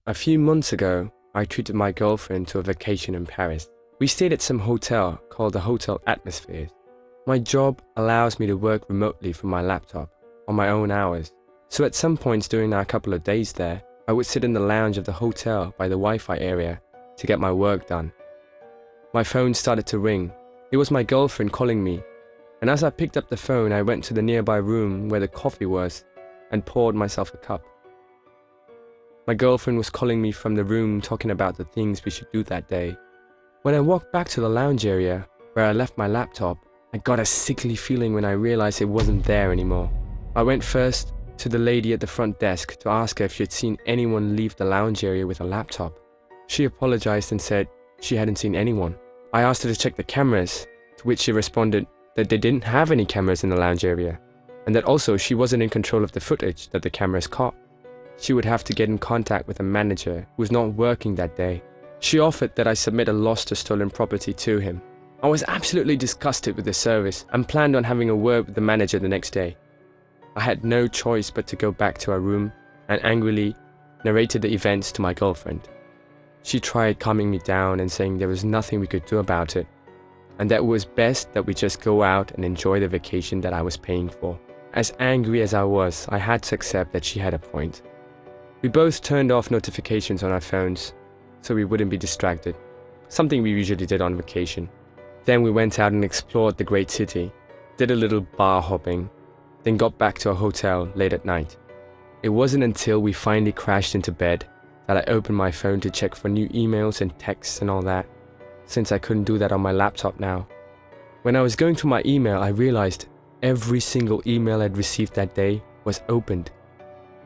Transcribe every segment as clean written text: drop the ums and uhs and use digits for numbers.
A few months ago, I treated my girlfriend to a vacation in Paris. We stayed at some hotel called the Hotel Atmosphere. My job allows me to work remotely from my laptop on my own hours. So at some points during our couple of days there, I would sit in the lounge of the hotel by the Wi-Fi area to get my work done. My phone started to ring. It was my girlfriend calling me, and as I picked up the phone, I went to the nearby room where the coffee was and poured myself a cup. My girlfriend was calling me from the room talking about the things we should do that day. When I walked back to the lounge area where I left my laptop, I got a sickly feeling when I realized it wasn't there anymore. I went first to the lady at the front desk to ask her if she had seen anyone leave the lounge area with a laptop. She apologized and said she hadn't seen anyone. I asked her to check the cameras, to which she responded that they didn't have any cameras in the lounge area, and that also she wasn't in control of the footage that the cameras caught. She would have to get in contact with a manager who was not working that day. She offered that I submit a lost or stolen property to him. I was absolutely disgusted with the service and planned on having a word with the manager the next day. I had no choice but to go back to our room and angrily narrated the events to my girlfriend. She tried calming me down and saying there was nothing we could do about it, and that it was best that we just go out and enjoy the vacation that I was paying for. As angry as I was, I had to accept that she had a point. We both turned off notifications on our phones so we wouldn't be distracted, something we usually did on vacation. Then we went out and explored the great city, did a little bar hopping, then got back to our hotel late at night. It wasn't until we finally crashed into bed that I opened my phone to check for new emails and texts and all that, since I couldn't do that on my laptop now. When I was going through my email, I realized every single email I'd received that day was opened.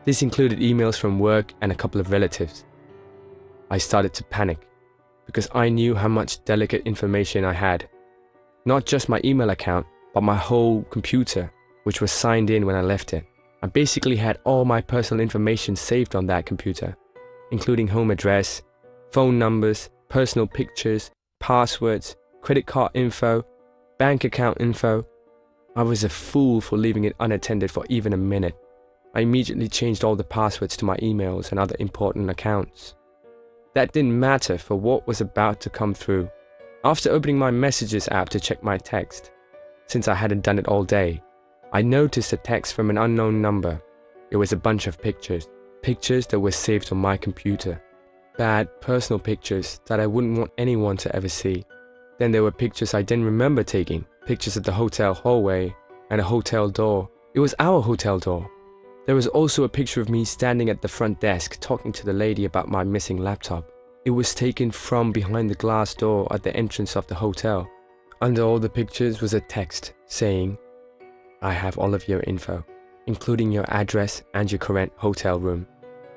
This included emails from work and a couple of relatives. I started to panic because I knew how much delicate information I had. Not just my email account, but my whole computer, which was signed in when I left it. I basically had all my personal information saved on that computer, including home address, phone numbers, personal pictures, passwords, credit card info, bank account info. I was a fool for leaving it unattended for even a minute. I immediately changed all the passwords to my emails and other important accounts. That didn't matter for what was about to come through. After opening my messages app to check my text, since I hadn't done it all day, I noticed a text from an unknown number. It was a bunch of pictures that were saved on my computer. Bad personal pictures that I wouldn't want anyone to ever see. Then there were pictures I didn't remember taking, pictures of the hotel hallway and a hotel door. It was our hotel door. There was also a picture of me standing at the front desk talking to the lady about my missing laptop. It was taken from behind the glass door at the entrance of the hotel. Under all the pictures was a text saying, "I have all of your info, including your address and your current hotel room."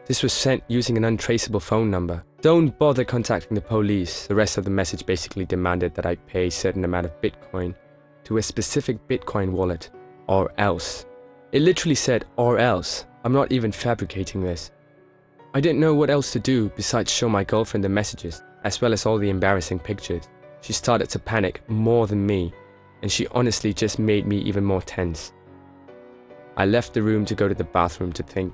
This was sent using an untraceable phone number. "Don't bother contacting the police." The rest of the message basically demanded that I pay a certain amount of Bitcoin to a specific Bitcoin wallet, or else. It literally said, "or else." I'm not even fabricating this. I didn't know what else to do besides show my girlfriend the messages, as well as all the embarrassing pictures. She started to panic more than me, and she honestly just made me even more tense. I left the room to go to the bathroom to think.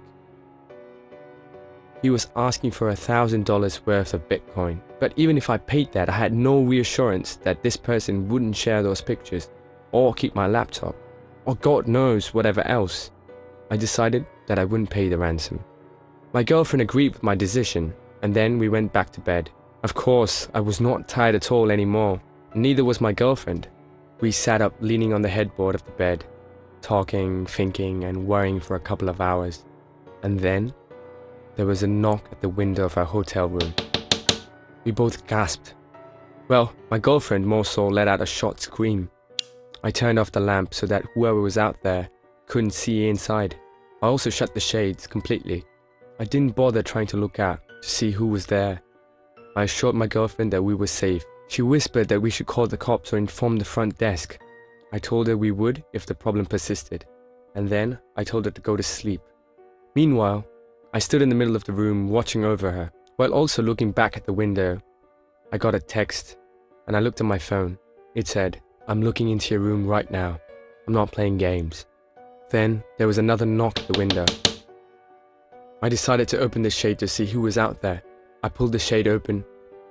He was asking for $1,000 worth of Bitcoin, but even if I paid that, I had no reassurance that this person wouldn't share those pictures, or keep my laptop, or God knows whatever else. I decided that I wouldn't pay the ransom. My girlfriend agreed with my decision, and then we went back to bed. Of course, I was not tired at all anymore, neither was my girlfriend. We sat up leaning on the headboard of the bed, talking, thinking, and worrying for a couple of hours. And then, there was a knock at the window of our hotel room. We both gasped. Well, my girlfriend more so let out a short scream. I turned off the lamp so that whoever was out there couldn't see inside. I also shut the shades completely. I didn't bother trying to look out to see who was there. I assured my girlfriend that we were safe. She whispered that we should call the cops or inform the front desk. I told her we would if the problem persisted, and then I told her to go to sleep. Meanwhile, I stood in the middle of the room watching over her, while also looking back at the window. I got a text, and I looked at my phone. It said, "I'm looking into your room right now. I'm not playing games." Then there was another knock at the window. I decided to open the shade to see who was out there. I pulled the shade open.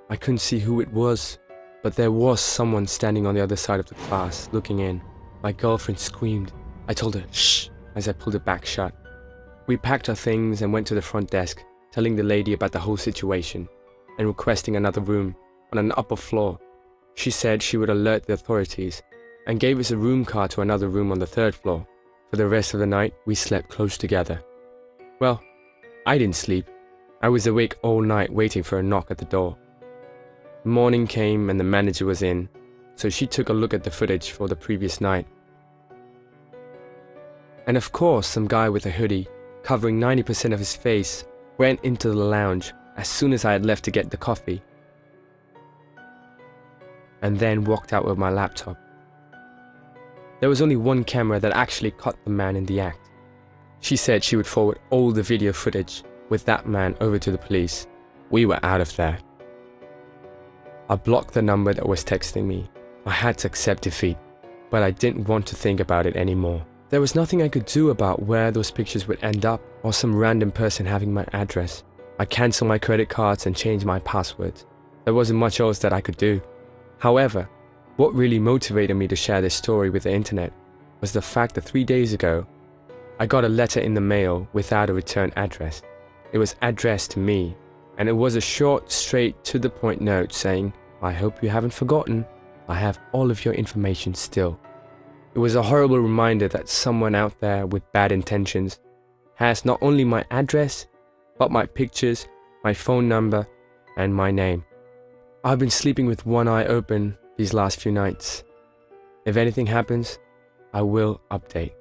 I couldn't see who it was, but there was someone standing on the other side of the class, looking in. My girlfriend screamed. I told her, shh, as I pulled it back shut. We packed our things and went to the front desk, telling the lady about the whole situation and requesting another room on an upper floor. She said she would alert the authorities and gave us a room card to another room on the 3rd floor. For the rest of the night, we slept close together. Well, I didn't sleep. I was awake all night waiting for a knock at the door. Morning came and the manager was in, so she took a look at the footage for the previous night. And of course, some guy with a hoodie, covering 90% of his face, went into the lounge as soon as I had left to get the coffee, and then walked out with my laptop. There was only one camera that actually caught the man in the act. She said she would forward all the video footage with that man over to the police. We were out of there. I blocked the number that was texting me. I had to accept defeat, but I didn't want to think about it anymore. There was nothing I could do about where those pictures would end up or some random person having my address. I canceled my credit cards and changed my passwords. There wasn't much else that I could do. However, what really motivated me to share this story with the internet was the fact that 3 days ago, I got a letter in the mail without a return address. It was addressed to me, and it was a short, straight to the point note saying, "I hope you haven't forgotten. I have all of your information still." It was a horrible reminder that someone out there with bad intentions has not only my address, but my pictures, my phone number, and my name. I've been sleeping with one eye open these last few nights. If anything happens, I will update.